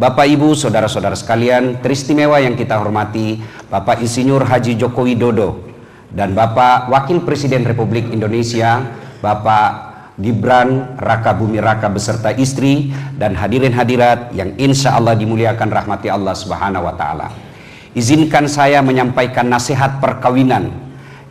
Bapak Ibu, saudara-saudara sekalian, teristimewa yang kita hormati Bapak Insinyur Haji Joko Widodo dan Bapak Wakil Presiden Republik Indonesia Bapak Gibran Raka Bumi Raka beserta istri dan hadirin hadirat yang insya Allah dimuliakan rahmati Allah Subhanahu wa Ta'ala. Izinkan saya menyampaikan nasihat perkawinan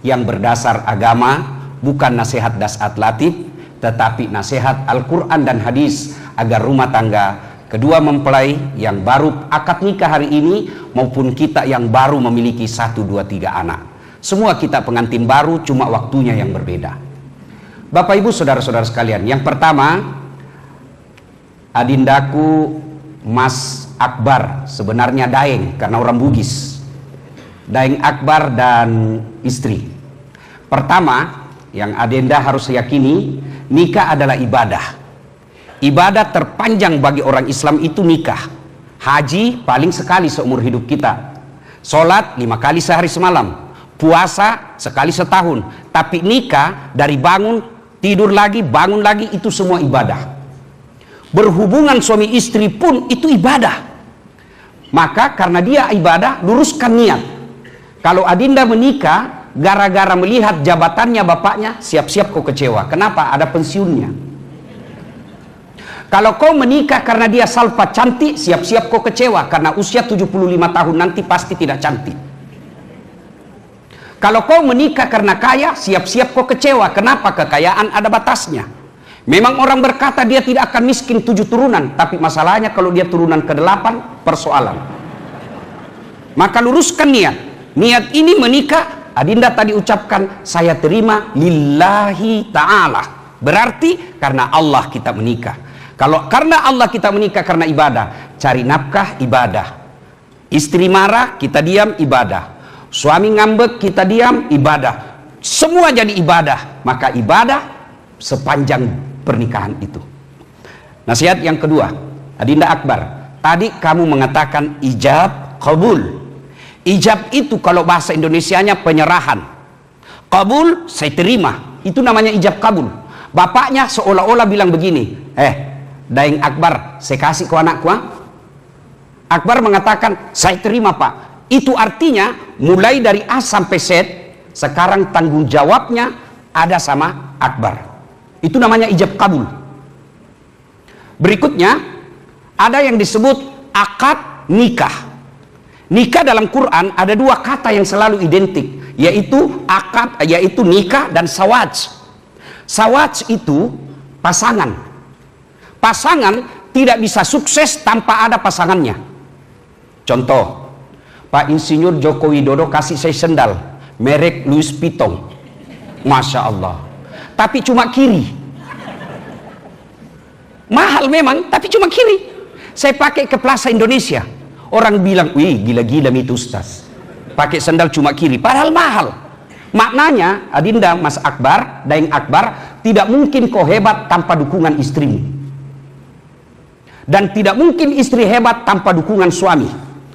yang berdasar agama, bukan nasihat dasat latif, tetapi nasihat Al-Quran dan hadis agar rumah tangga kedua mempelai yang baru akad nikah hari ini maupun kita yang baru memiliki 1, 2, 3 anak. Semua kita pengantin baru, cuma waktunya yang berbeda. Bapak Ibu saudara-saudara sekalian, yang pertama, adindaku Mas Akbar, sebenarnya Daeng karena orang Bugis. Daeng Akbar dan istri. Pertama, yang adenda harus yakini, nikah adalah ibadah. Ibadah terpanjang bagi orang Islam itu nikah. Haji paling sekali seumur hidup kita. Sholat 5 kali sehari semalam. Puasa sekali setahun. Tapi nikah dari bangun, tidur lagi, bangun lagi, itu semua ibadah. Berhubungan suami istri pun itu ibadah. Maka karena dia ibadah, luruskan niat. Kalau adinda menikah gara-gara melihat jabatannya bapaknya, siap-siap kau kecewa. Kenapa? Ada pensiunnya. Kalau kau menikah karena dia salva cantik, siap-siap kau kecewa karena usia 75 tahun nanti pasti tidak cantik. Kalau kau menikah karena kaya, siap-siap kau kecewa. Kenapa? Kekayaan ada batasnya. Memang orang berkata dia tidak akan miskin 7 turunan, tapi masalahnya kalau dia turunan ke-8 persoalan. Maka luruskan niat. Niat ini menikah, adinda tadi ucapkan, saya terima lillahi ta'ala. Berarti karena Allah kita menikah. Kalau karena Allah kita menikah karena ibadah, cari nafkah ibadah. Istri marah, kita diam ibadah. Suami ngambek, kita diam ibadah. Semua jadi ibadah. Maka ibadah sepanjang pernikahan itu. Nasihat yang kedua, adinda Akbar, tadi kamu mengatakan ijab qabul. Ijab itu kalau bahasa Indonesianya penyerahan. Qabul saya terima. Itu namanya ijab kabul. Bapaknya seolah-olah bilang begini, Daeng Akbar, saya kasih ke anakku. Akbar mengatakan, saya terima pak. Itu artinya mulai dari A sampai Z, sekarang tanggung jawabnya ada sama Akbar. Itu namanya ijab kabul. Berikutnya, ada yang disebut akad nikah. Nikah dalam Quran ada 2 kata yang selalu identik, yaitu akad, yaitu nikah dan sawaj. Sawaj itu pasangan. Pasangan tidak bisa sukses tanpa ada pasangannya. Contoh, Pak Insinyur Joko Widodo kasih saya sendal merek Louis Vuitton, Masya Allah, tapi cuma kiri. Mahal memang, tapi cuma kiri. Saya pakai ke Plaza Indonesia, orang bilang, wih gila-gila itu Ustaz, pakai sendal cuma kiri, padahal mahal. Maknanya adinda Mas Akbar, Daeng Akbar, tidak mungkin kau hebat tanpa dukungan istrimu. Dan tidak mungkin istri hebat tanpa dukungan suami.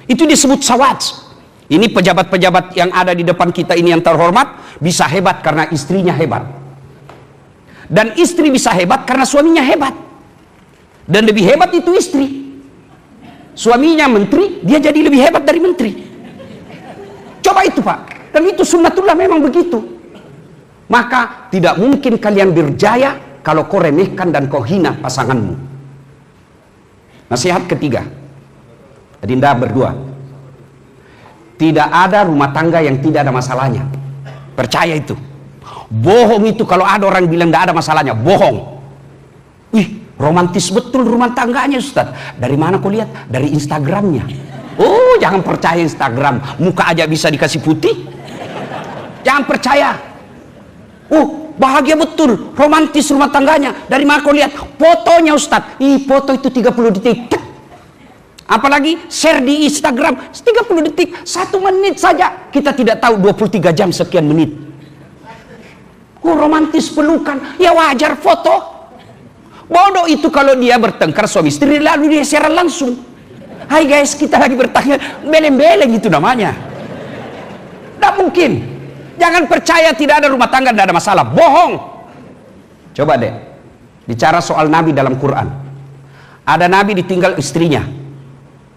Itu disebut sawaj. Ini pejabat-pejabat yang ada di depan kita ini yang terhormat bisa hebat karena istrinya hebat. Dan istri bisa hebat karena suaminya hebat. Dan lebih hebat itu istri. Suaminya menteri, dia jadi lebih hebat dari menteri. Coba itu pak. Dan itu sunnatullah memang begitu. Maka tidak mungkin kalian berjaya kalau kau remehkan dan kau hina pasanganmu. Nasihat ketiga, adinda berdua, tidak ada rumah tangga yang tidak ada masalahnya. Percaya itu. Bohong itu kalau ada orang bilang tidak ada masalahnya, bohong. Wih, romantis betul rumah tangganya Ustaz. Dari mana kau lihat? Dari Instagramnya. Oh, jangan percaya Instagram, muka aja bisa dikasih putih. Jangan percaya. Oh, bahagia betul, romantis rumah tangganya. Dari mana kau lihat? Fotonya Ustaz. Foto itu 30 detik. Apalagi share di Instagram 30 detik, 1 menit saja. Kita tidak tahu 23 jam sekian menit. Oh, romantis pelukan. Ya wajar foto. Bodoh itu kalau dia bertengkar suami istri lalu dia share langsung. Hai guys, kita lagi bertanya, beleng-beleng itu namanya. Tidak mungkin. Jangan percaya tidak ada rumah tangga, tidak ada masalah. Bohong. Coba deh, bicara soal Nabi dalam Quran. Ada Nabi ditinggal istrinya.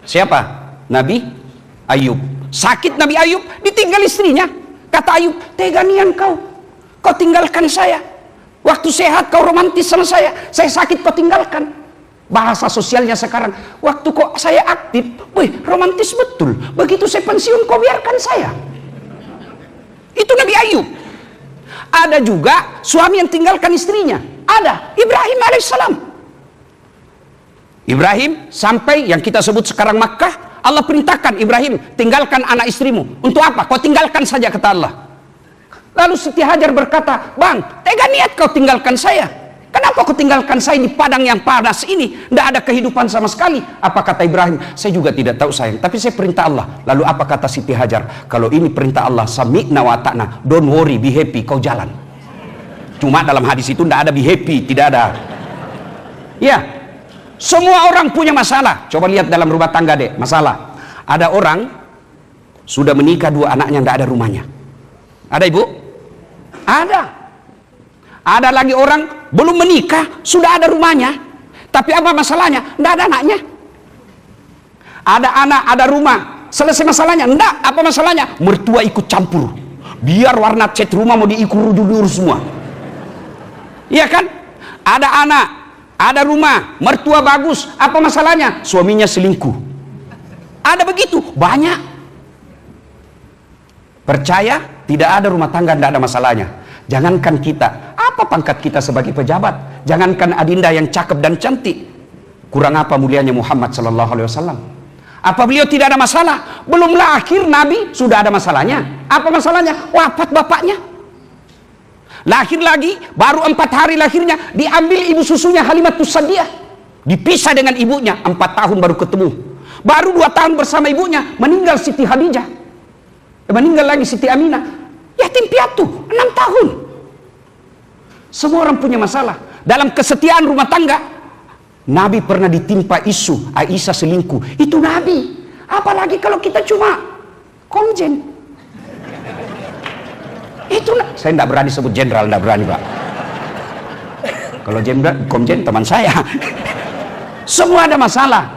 Siapa? Nabi Ayub. Sakit Nabi Ayub, ditinggal istrinya. Kata Ayub, tega nian kau tinggalkan saya. Waktu sehat kau romantis sama saya sakit kau tinggalkan. Bahasa sosialnya sekarang, waktu kok saya aktif, wih romantis betul. Begitu saya pensiun kau biarkan saya. Itu Nabi Ayub. Ada juga suami yang tinggalkan istrinya. Ada Ibrahim alaihissalam. Ibrahim sampai yang kita sebut sekarang Makkah, Allah perintahkan Ibrahim, tinggalkan anak istrimu. Untuk apa? Kau tinggalkan saja, kata Allah. Lalu Siti Hajar berkata, bang, tega niat kau tinggalkan saya. Kenapa kau tinggalkan saya di padang yang panas ini? Tidak ada kehidupan sama sekali. Apa kata Ibrahim? Saya juga tidak tahu sayang, tapi saya perintah Allah. Lalu apa kata Siti Hajar? Kalau ini perintah Allah, sami'na wa ta'na, don't worry, be happy, kau jalan. Cuma dalam hadis itu tidak ada be happy, tidak ada. Ya, semua orang punya masalah. Coba lihat dalam rumah tangga deh, masalah. Ada orang sudah menikah, 2 anaknya tidak ada rumahnya. Ada ibu? Ada. Ada lagi orang belum menikah, sudah ada rumahnya. Tapi apa masalahnya? Tidak ada anaknya. Ada anak, ada rumah. Selesai masalahnya? Tidak. Apa masalahnya? Mertua ikut campur. Biar warna cat rumah mau diikur semua. Iya kan? Ada anak, ada rumah, mertua bagus. Apa masalahnya? Suaminya selingkuh. Ada begitu, banyak. Percaya, tidak ada rumah tangga tidak ada masalahnya. Jangankan kita, apa pangkat kita sebagai pejabat? Jangankan adinda yang cakep dan cantik, kurang apa mulianya Muhammad sallallahu alaihi wasallam? Apa beliau tidak ada masalah? Belum lahir Nabi sudah ada masalahnya. Apa masalahnya? Wafat bapaknya. Lahir lagi, baru 4 hari lahirnya, diambil ibu susunya Halimatus Sa'diyah, dipisah dengan ibunya, 4 tahun baru ketemu. Baru 2 tahun bersama ibunya, meninggal Siti Khadijah, meninggal lagi Siti Aminah, yatim piatu 6 tahun. Semua orang punya masalah. Dalam kesetiaan rumah tangga, Nabi pernah ditimpa isu Aisyah selingkuh. Itu Nabi. Apalagi kalau kita cuma komjen. Itu saya tidak berani sebut jenderal, tidak berani pak. Kalau jenderal, komjen teman saya. Semua ada masalah.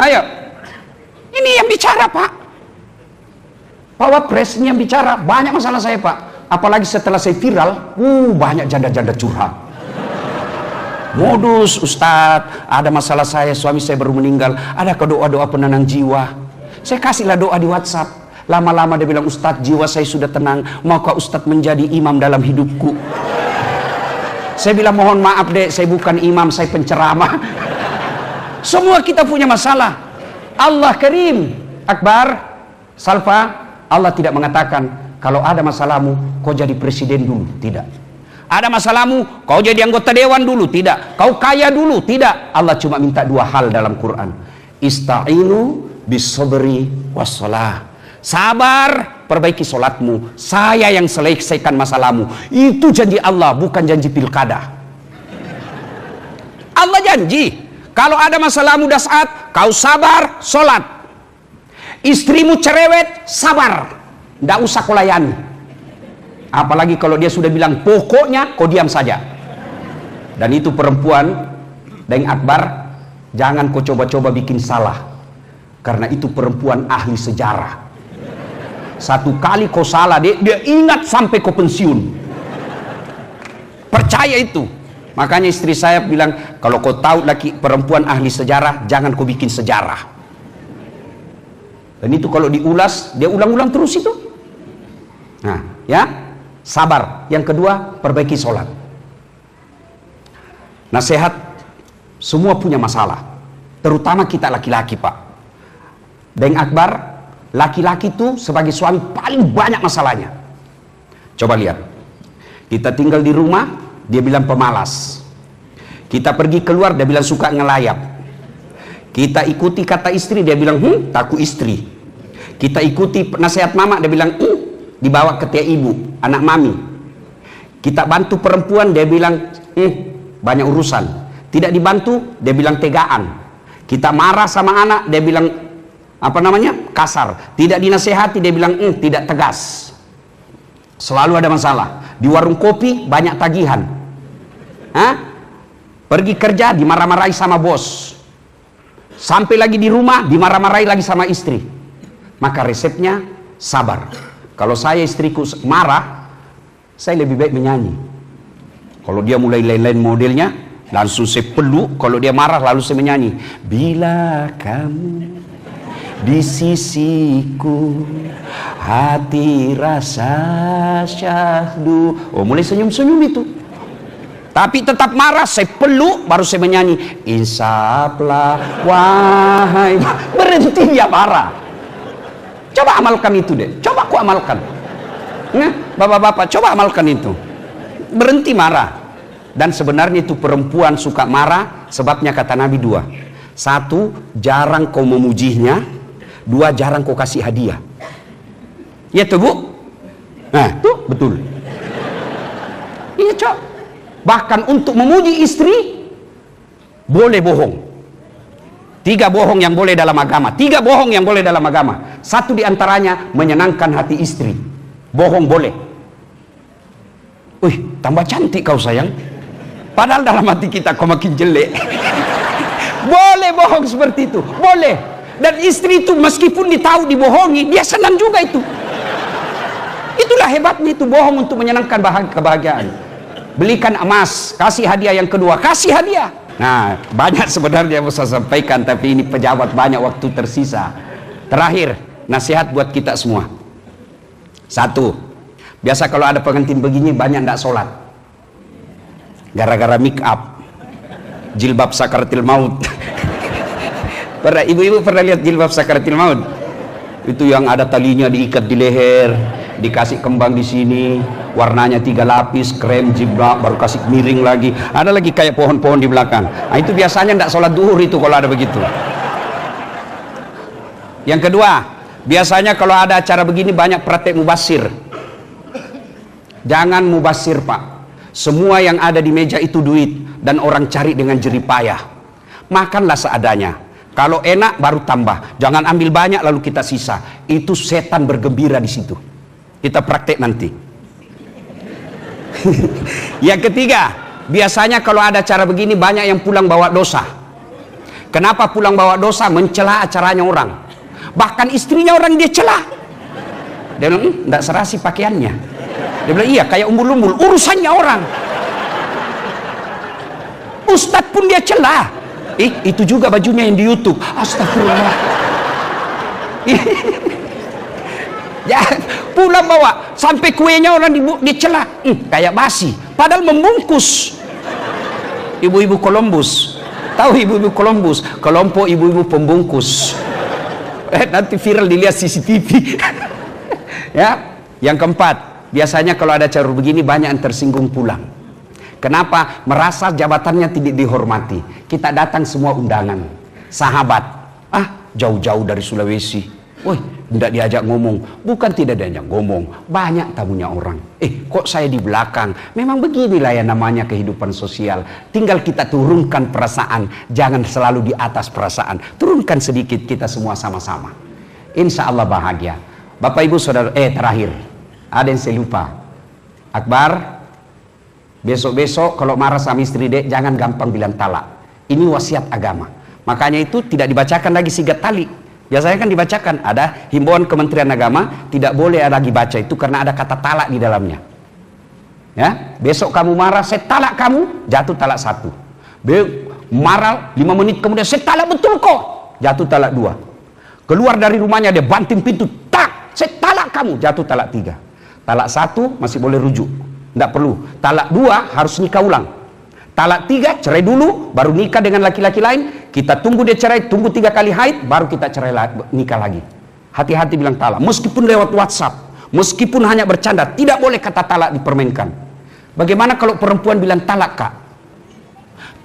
Ayo, ini yang bicara pak. Pak Wapres ini yang bicara. Banyak masalah saya pak. Apalagi setelah saya viral, banyak janda-janda curhat. Modus Ustadz, ada masalah saya, suami saya baru meninggal, ada doa-doa penenang jiwa. Saya kasihlah doa di WhatsApp. Lama-lama dia bilang, Ustadz jiwa saya sudah tenang, maukah Ustadz menjadi imam dalam hidupku? Saya bilang mohon maaf dek, saya bukan imam, saya penceramah. Semua kita punya masalah. Allah Karim. Akbar, Salfa, Allah tidak mengatakan kalau ada masalahmu kau jadi presiden dulu, tidak. Ada masalahmu kau jadi anggota dewan dulu, tidak. Kau kaya dulu, tidak. Allah cuma minta 2 hal dalam Quran. Ista'inu bis-sabri was-shalah. Sabar, perbaiki solatmu, saya yang selesaikan masalahmu. Itu janji Allah, bukan janji pilkada. Allah janji kalau ada masalahmu saat kau sabar, solat. Istrimu cerewet, sabar, tidak usah kau layani. Apalagi kalau dia sudah bilang pokoknya kau diam saja. Dan itu perempuan, Daeng Akbar, jangan kau coba-coba bikin salah, karena itu perempuan ahli sejarah. Satu kali kau salah, dia ingat sampai kau pensiun. Percaya itu. Makanya istri saya bilang, kalau kau tahu laki perempuan ahli sejarah, jangan kau bikin sejarah. Dan itu kalau diulas, dia ulang-ulang terus itu. Nah, ya, sabar. Yang kedua, perbaiki sholat. Nasihat, semua punya masalah. Terutama kita laki-laki, Pak. Daeng Akbar, laki-laki itu sebagai suami paling banyak masalahnya. Coba lihat, kita tinggal di rumah, dia bilang pemalas. Kita pergi keluar, dia bilang suka ngelayap. Kita ikuti kata istri, dia bilang takut istri. Kita ikuti nasihat mama, dia bilang dibawa ke tiap ibu, anak mami. Kita bantu perempuan, dia bilang banyak urusan. Tidak dibantu, dia bilang tegaan. Kita marah sama anak, dia bilang kasar. Tidak dinasehati, dia bilang tidak tegas. Selalu ada masalah. Di warung kopi banyak tagihan. Pergi kerja dimarah-marahi sama bos. sampai lagi di rumah dimarah-marahi lagi sama istri. Maka resepnya sabar. Kalau saya istriku marah, saya lebih baik menyanyi. Kalau dia mulai lain-lain modelnya, langsung saya peluk. Kalau dia marah, lalu saya menyanyi. Bila kamu di sisiku, hati rasa syahdu. Oh, mulai senyum-senyum itu. Tapi tetap marah, saya peluk, baru saya menyanyi. Insaplah wahai. Berhenti dia marah. Coba amalkan itu deh. Coba aku amalkan. Nah, bapak-bapak, coba amalkan itu. Berhenti marah. Dan sebenarnya itu perempuan suka marah, sebabnya kata Nabi dua. Satu, jarang kau memujinya. Dua, jarang kau kasih hadiah. Ya tuh bu? Nah, tuh betul. Iya cok. Bahkan untuk memuji istri, boleh bohong. 3 bohong yang boleh dalam agama. 3 bohong yang boleh dalam agama. Satu diantaranya menyenangkan hati istri. Bohong boleh. Wih, tambah cantik kau sayang. Padahal dalam hati kita kau makin jelek. Boleh bohong seperti itu. Boleh. Dan istri itu meskipun ditahu dibohongi, dia senang juga itu. Itulah hebatnya itu bohong untuk menyenangkan kebahagiaan. Belikan emas, kasih hadiah yang kedua, kasih hadiah. Nah, banyak sebenarnya yang saya sampaikan, tapi ini pejabat banyak waktu tersisa. Terakhir, nasihat buat kita semua. 1, biasa kalau ada pengantin begini banyak tidak sholat. Gara-gara make up, jilbab sakaratil maut. Pernah ibu-ibu pernah lihat jilbab sakaratil maut? Itu yang ada talinya diikat di leher, dikasih kembang di sini, warnanya 3 lapis, krem jilbab, baru kasih miring lagi. Ada lagi kayak pohon-pohon di belakang. Nah, itu biasanya tidak sholat duhur itu kalau ada begitu. Yang kedua, biasanya kalau ada acara begini banyak praktek mubasir. Jangan mubasir pak. Semua yang ada di meja itu duit dan orang cari dengan jerih payah. Makanlah seadanya. Kalau enak baru tambah. Jangan ambil banyak lalu kita sisa. Itu setan bergembira di situ. Kita praktek nanti. Yang ketiga, biasanya kalau ada acara begini banyak yang pulang bawa dosa. Kenapa pulang bawa dosa? Mencela acaranya orang. Bahkan istrinya orang dia celah. Dia bilang, enggak serasi pakaiannya. Dia bilang, iya kayak umbul-umbul, urusannya orang. Ustadz pun dia celah. Itu juga bajunya yang di YouTube. Astagfirullah. Ya, pulang bawa sampai kuenya orang dicela. Kayak basi, padahal membungkus. Ibu-ibu Columbus. Tahu ibu-ibu Columbus? Kelompok ibu-ibu pembungkus. Nanti viral dilihat CCTV. Ya, yang keempat, biasanya kalau ada acara begini banyak yang tersinggung pulang. Kenapa? Merasa jabatannya tidak dihormati. Kita datang semua undangan. Sahabat, jauh-jauh dari Sulawesi. Woi, tidak diajak ngomong. Bukan tidak diajak ngomong, banyak tamunya orang. Kok saya di belakang? Memang beginilah ya namanya kehidupan sosial. Tinggal kita turunkan perasaan, jangan selalu di atas perasaan. Turunkan sedikit, kita semua sama-sama. Insya Allah bahagia. Bapak Ibu Saudara, terakhir, ada yang saya lupa. Akbar, besok-besok kalau marah sama istri dek, jangan gampang bilang talak. Ini wasiat agama. Makanya itu tidak dibacakan lagi sigat tali. Biasanya kan dibacakan, ada himbauan Kementerian Agama, tidak boleh lagi baca itu karena ada kata talak di dalamnya. Ya, besok kamu marah, saya talak kamu, jatuh talak 1. Marah 5 menit kemudian, saya talak betul kok, jatuh talak 2. Keluar dari rumahnya dia banting pintu, tak, saya talak kamu, jatuh talak 3. Talak 1 masih boleh rujuk, tidak perlu. Talak 2 harus nikah ulang. Talak 3 cerai dulu, baru nikah dengan laki-laki lain. Kita tunggu dia cerai, tunggu 3 kali haid, baru kita cerai nikah lagi. Hati-hati bilang talak, meskipun lewat WhatsApp, meskipun hanya bercanda, tidak boleh kata talak dipermainkan. Bagaimana kalau perempuan bilang talak kak?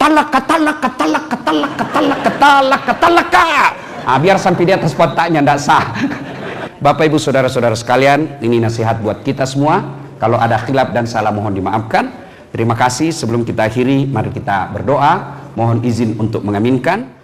Talak kak, talak kak, talak kak, talak kak, talak kak, talak kak, talak kak. Biar sampai di atas pantatnya tidak sah. Bapak Ibu Saudara-saudara sekalian, ini nasihat buat kita semua. Kalau ada khilaf dan salah mohon dimaafkan. Terima kasih. Sebelum kita akhiri, mari kita berdoa. Mohon izin untuk mengaminkan.